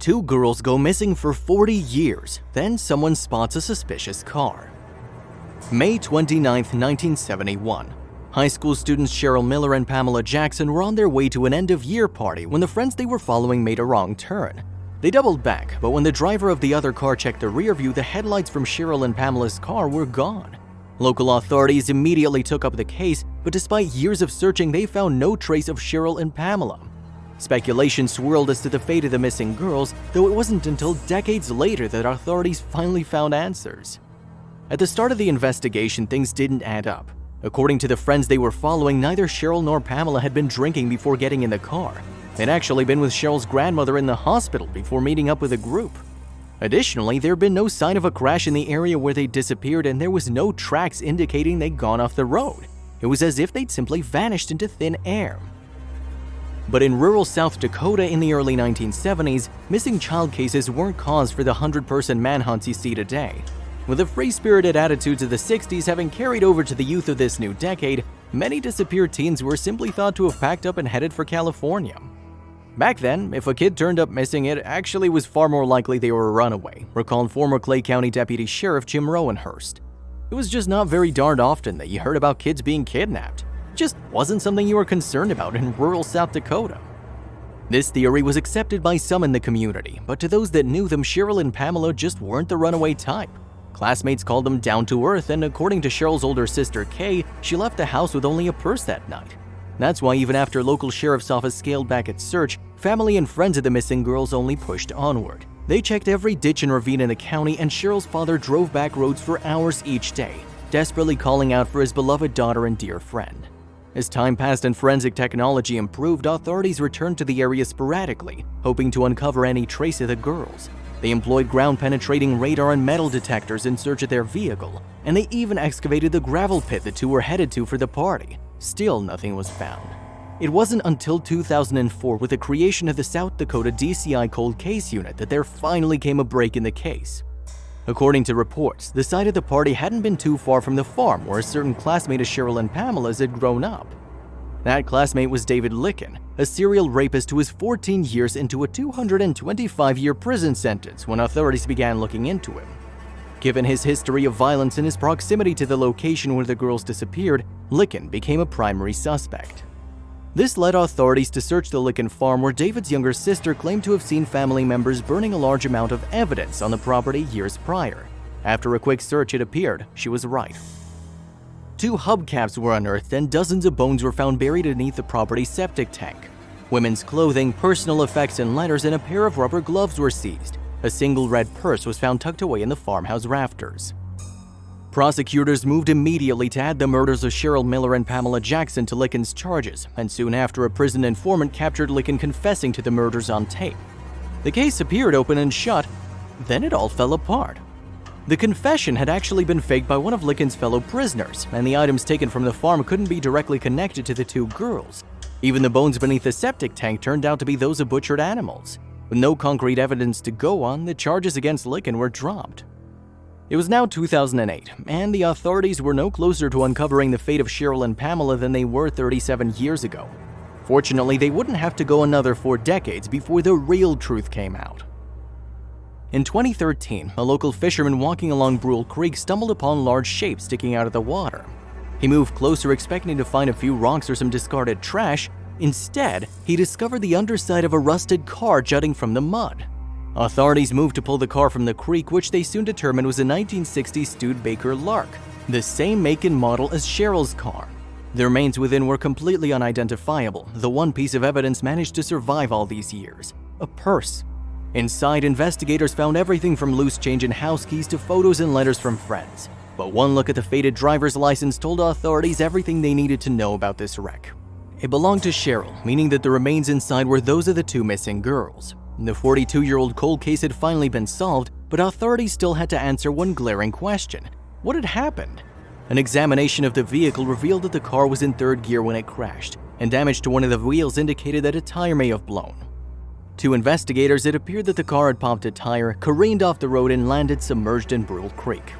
Two girls go missing for 40 years, then someone spots a suspicious car. May 29, 1971. High school students Cheryl Miller and Pamela Jackson were on their way to an end-of-year party when the friends they were following made a wrong turn. They doubled back, but when the driver of the other car checked the rear view, the headlights from Cheryl and Pamela's car were gone. Local authorities immediately took up the case, but despite years of searching, they found no trace of Cheryl and Pamela. Speculation swirled as to the fate of the missing girls, though it wasn't until decades later that authorities finally found answers. At the start of the investigation, things didn't add up. According to the friends they were following, neither Cheryl nor Pamela had been drinking before getting in the car. They'd actually been with Cheryl's grandmother in the hospital before meeting up with a group. Additionally, there had been no sign of a crash in the area where they disappeared, and there was no tracks indicating they'd gone off the road. It was as if they'd simply vanished into thin air. But in rural South Dakota in the early 1970s, missing child cases weren't cause for the 100-person manhunts you see today. With the free-spirited attitudes of the 60s having carried over to the youth of this new decade, many disappeared teens were simply thought to have packed up and headed for California. Back then, if a kid turned up missing, it actually was far more likely they were a runaway, recalled former Clay County Deputy Sheriff Jim Rowenhurst. It was just not very darned often that you heard about kids being kidnapped. It just wasn't something you were concerned about in rural South Dakota. This theory was accepted by some in the community, but to those that knew them, Cheryl and Pamela just weren't the runaway type. Classmates called them down to earth, and according to Cheryl's older sister Kay, she left the house with only a purse that night. That's why even after local sheriff's office scaled back its search, family and friends of the missing girls only pushed onward. They checked every ditch and ravine in the county, and Cheryl's father drove back roads for hours each day, desperately calling out for his beloved daughter and dear friend. As time passed and forensic technology improved, authorities returned to the area sporadically, hoping to uncover any trace of the girls. They employed ground-penetrating radar and metal detectors in search of their vehicle, and they even excavated the gravel pit the two were headed to for the party. Still, nothing was found. It wasn't until 2004, with the creation of the South Dakota DCI Cold Case Unit, that there finally came a break in the case. According to reports, the site of the party hadn't been too far from the farm where a certain classmate of Cheryl and Pamela's had grown up. That classmate was David Licken, a serial rapist who was 14 years into a 225-year prison sentence when authorities began looking into him. Given his history of violence and his proximity to the location where the girls disappeared, Licken became a primary suspect. This led authorities to search the Licken farm, where David's younger sister claimed to have seen family members burning a large amount of evidence on the property years prior. After a quick search, it appeared she was right. 2 hubcaps were unearthed and dozens of bones were found buried beneath the property's septic tank. Women's clothing, personal effects, and letters, and a pair of rubber gloves were seized. A single red purse was found tucked away in the farmhouse rafters. Prosecutors moved immediately to add the murders of Cheryl Miller and Pamela Jackson to Licken's charges, and soon after, a prison informant captured Licken confessing to the murders on tape. The case appeared open and shut, then it all fell apart. The confession had actually been faked by one of Licken's fellow prisoners, and the items taken from the farm couldn't be directly connected to the 2 girls. Even the bones beneath the septic tank turned out to be those of butchered animals. With no concrete evidence to go on, the charges against Licken were dropped. It was now 2008, and the authorities were no closer to uncovering the fate of Cheryl and Pamela than they were 37 years ago. Fortunately, they wouldn't have to go another 4 decades before the real truth came out. In 2013, a local fisherman walking along Brule Creek stumbled upon large shapes sticking out of the water. He moved closer, expecting to find a few rocks or some discarded trash. Instead, he discovered the underside of a rusted car jutting from the mud. Authorities moved to pull the car from the creek, which they soon determined was a 1960 Studebaker Lark, the same make and model as Cheryl's car. The remains within were completely unidentifiable. The one piece of evidence managed to survive all these years: a purse. Inside, investigators found everything from loose change and house keys to photos and letters from friends. But one look at the faded driver's license told authorities everything they needed to know about this wreck. It belonged to Cheryl, meaning that the remains inside were those of the 2 missing girls. The 42-year-old cold case had finally been solved, but authorities still had to answer one glaring question: what had happened? An examination of the vehicle revealed that the car was in 3rd gear when it crashed, and damage to one of the wheels indicated that a tire may have blown. To investigators, it appeared that the car had popped a tire, careened off the road, and landed submerged in Brule Creek.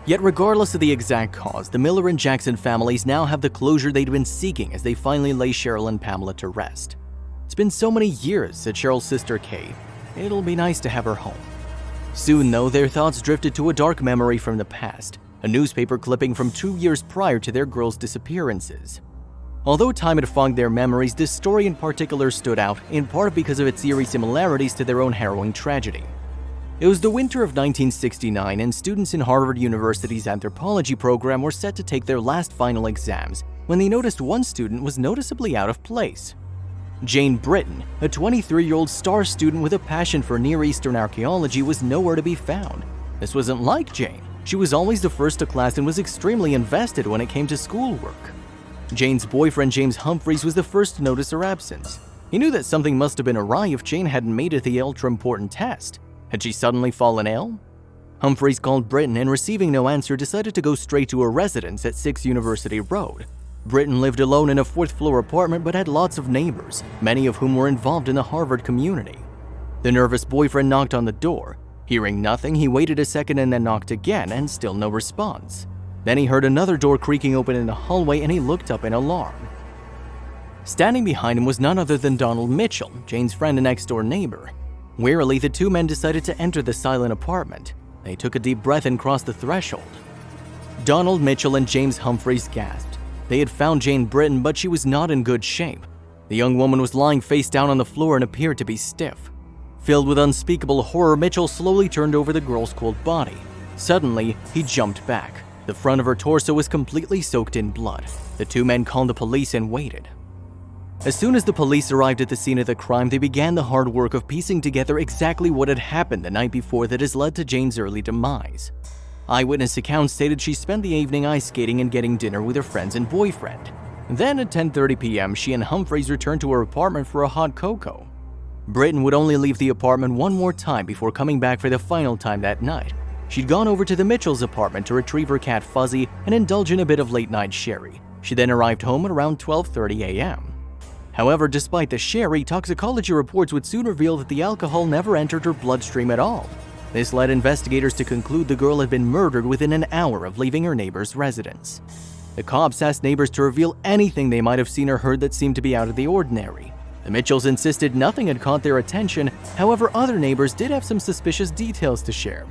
Yet regardless of the exact cause, the Miller and Jackson families now have the closure they'd been seeking as they finally lay Cheryl and Pamela to rest. It's been so many years, said Cheryl's sister Kay. It'll be nice to have her home. Soon, though, their thoughts drifted to a dark memory from the past, a newspaper clipping from 2 years prior to their girls' disappearances. Although time had fogged their memories, this story in particular stood out, in part because of its eerie similarities to their own harrowing tragedy. It was the winter of 1969, and students in Harvard University's anthropology program were set to take their last final exams when they noticed one student was noticeably out of place. Jane Britton, a 23-year-old star student with a passion for Near Eastern archaeology, was nowhere to be found. This wasn't like Jane. She was always the first to class and was extremely invested when it came to schoolwork. Jane's boyfriend, James Humphreys, was the first to notice her absence. He knew that something must have been awry if Jane hadn't made it the ultra-important test. Had she suddenly fallen ill? Humphreys called Britton and, receiving no answer, decided to go straight to her residence at 6 University Road. Britton lived alone in a 4th-floor apartment but had lots of neighbors, many of whom were involved in the Harvard community. The nervous boyfriend knocked on the door. Hearing nothing, he waited a second and then knocked again, and still no response. Then he heard another door creaking open in the hallway and he looked up in alarm. Standing behind him was none other than Donald Mitchell, Jane's friend and next-door neighbor. Warily, the two men decided to enter the silent apartment. They took a deep breath and crossed the threshold. Donald Mitchell and James Humphreys gasped. They had found Jane Britton, but she was not in good shape. The young woman was lying face down on the floor and appeared to be stiff. Filled with unspeakable horror, Mitchell slowly turned over the girl's cold body. Suddenly, he jumped back. The front of her torso was completely soaked in blood. The two men called the police and waited. As soon as the police arrived at the scene of the crime, they began the hard work of piecing together exactly what had happened the night before that has led to Jane's early demise. Eyewitness accounts stated she spent the evening ice skating and getting dinner with her friends and boyfriend. Then at 10:30 p.m., she and Humphreys returned to her apartment for a hot cocoa. Britton would only leave the apartment one more time before coming back for the final time that night. She'd gone over to the Mitchell's apartment to retrieve her cat Fuzzy and indulge in a bit of late-night sherry. She then arrived home at around 12:30 a.m. However, despite the sherry, toxicology reports would soon reveal that the alcohol never entered her bloodstream at all. This led investigators to conclude the girl had been murdered within an hour of leaving her neighbor's residence. The cops asked neighbors to reveal anything they might have seen or heard that seemed to be out of the ordinary. The Mitchells insisted nothing had caught their attention. However, other neighbors did have some suspicious details to share.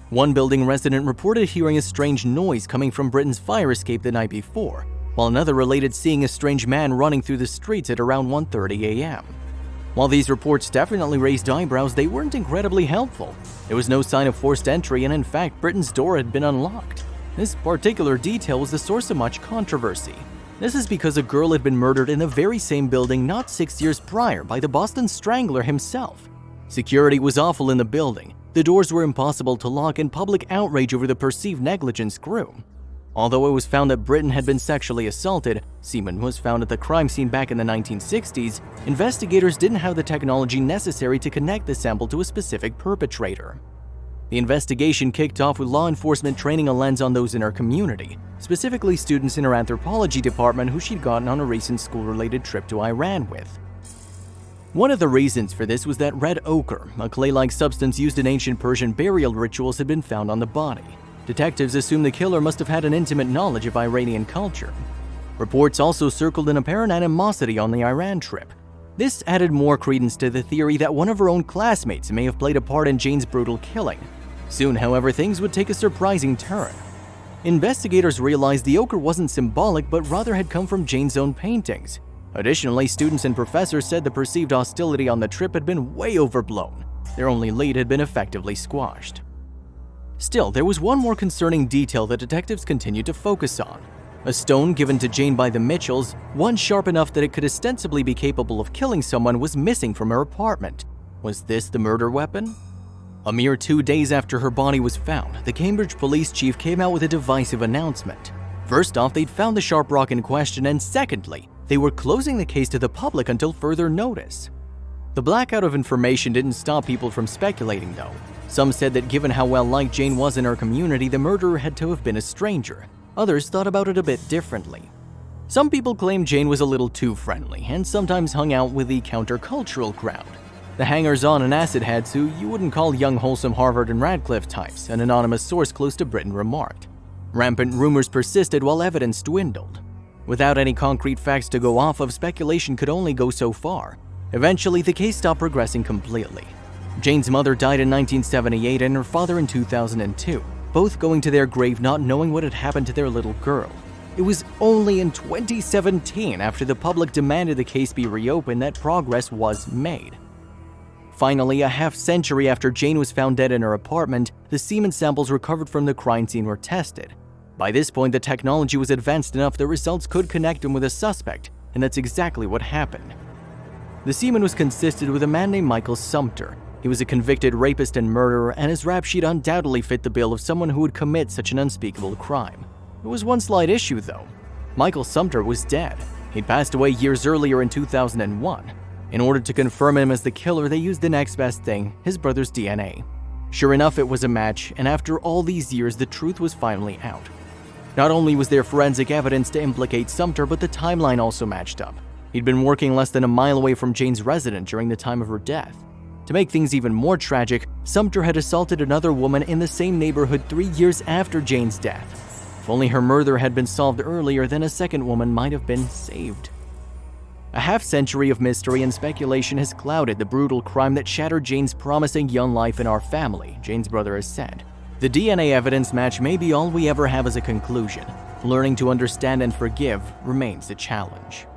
One building resident reported hearing a strange noise coming from Britton's fire escape the night before, while another related seeing a strange man running through the streets at around 1:30 a.m. While these reports definitely raised eyebrows, they weren't incredibly helpful. There was no sign of forced entry, and in fact, Britton's door had been unlocked. This particular detail was the source of much controversy. This is because a girl had been murdered in the very same building not 6 years prior by the Boston Strangler himself. Security was awful in the building. The doors were impossible to lock, and public outrage over the perceived negligence grew. Although it was found that Britton had been sexually assaulted, semen was found at the crime scene back in the 1960s, investigators didn't have the technology necessary to connect the sample to a specific perpetrator. The investigation kicked off with law enforcement training a lens on those in her community, specifically students in her anthropology department who she'd gotten on a recent school-related trip to Iran with. One of the reasons for this was that red ochre, a clay-like substance used in ancient Persian burial rituals, had been found on the body. Detectives assumed the killer must have had an intimate knowledge of Iranian culture. Reports also circled an apparent animosity on the Iran trip. This added more credence to the theory that one of her own classmates may have played a part in Jane's brutal killing. Soon, however, things would take a surprising turn. Investigators realized the ochre wasn't symbolic, but rather had come from Jane's own paintings. Additionally, students and professors said the perceived hostility on the trip had been way overblown. Their only lead had been effectively squashed. Still, there was one more concerning detail that detectives continued to focus on. A stone given to Jane by the Mitchells, one sharp enough that it could ostensibly be capable of killing someone, was missing from her apartment. Was this the murder weapon? A mere 2 days after her body was found, the Cambridge police chief came out with a divisive announcement. First off, they'd found the sharp rock in question, and secondly, they were closing the case to the public until further notice. The blackout of information didn't stop people from speculating, though. Some said that given how well-liked Jane was in her community, the murderer had to have been a stranger. Others thought about it a bit differently. Some people claimed Jane was a little too friendly and sometimes hung out with the countercultural crowd. The hangers-on and acid heads who you wouldn't call young wholesome Harvard and Radcliffe types, an anonymous source close to Britton remarked. Rampant rumors persisted while evidence dwindled. Without any concrete facts to go off of, speculation could only go so far. Eventually, the case stopped progressing completely. Jane's mother died in 1978 and her father in 2002, both going to their grave not knowing what had happened to their little girl. It was only in 2017, after the public demanded the case be reopened, that progress was made. Finally, a half-century after Jane was found dead in her apartment, the semen samples recovered from the crime scene were tested. By this point, the technology was advanced enough that results could connect him with a suspect, and that's exactly what happened. The semen was consisted with a man named Michael Sumter. He was a convicted rapist and murderer, and his rap sheet undoubtedly fit the bill of someone who would commit such an unspeakable crime. There was one slight issue, though. Michael Sumter was dead. He'd passed away years earlier in 2001. In order to confirm him as the killer, they used the next best thing, his brother's DNA. Sure enough, it was a match, and after all these years, the truth was finally out. Not only was there forensic evidence to implicate Sumter, but the timeline also matched up. He'd been working less than a mile away from Jane's residence during the time of her death. To make things even more tragic, Sumter had assaulted another woman in the same neighborhood 3 years after Jane's death. If only her murder had been solved earlier, then a second woman might have been saved. A half-century of mystery and speculation has clouded the brutal crime that shattered Jane's promising young life in our family, Jane's brother has said. The DNA evidence match may be all we ever have as a conclusion. Learning to understand and forgive remains a challenge.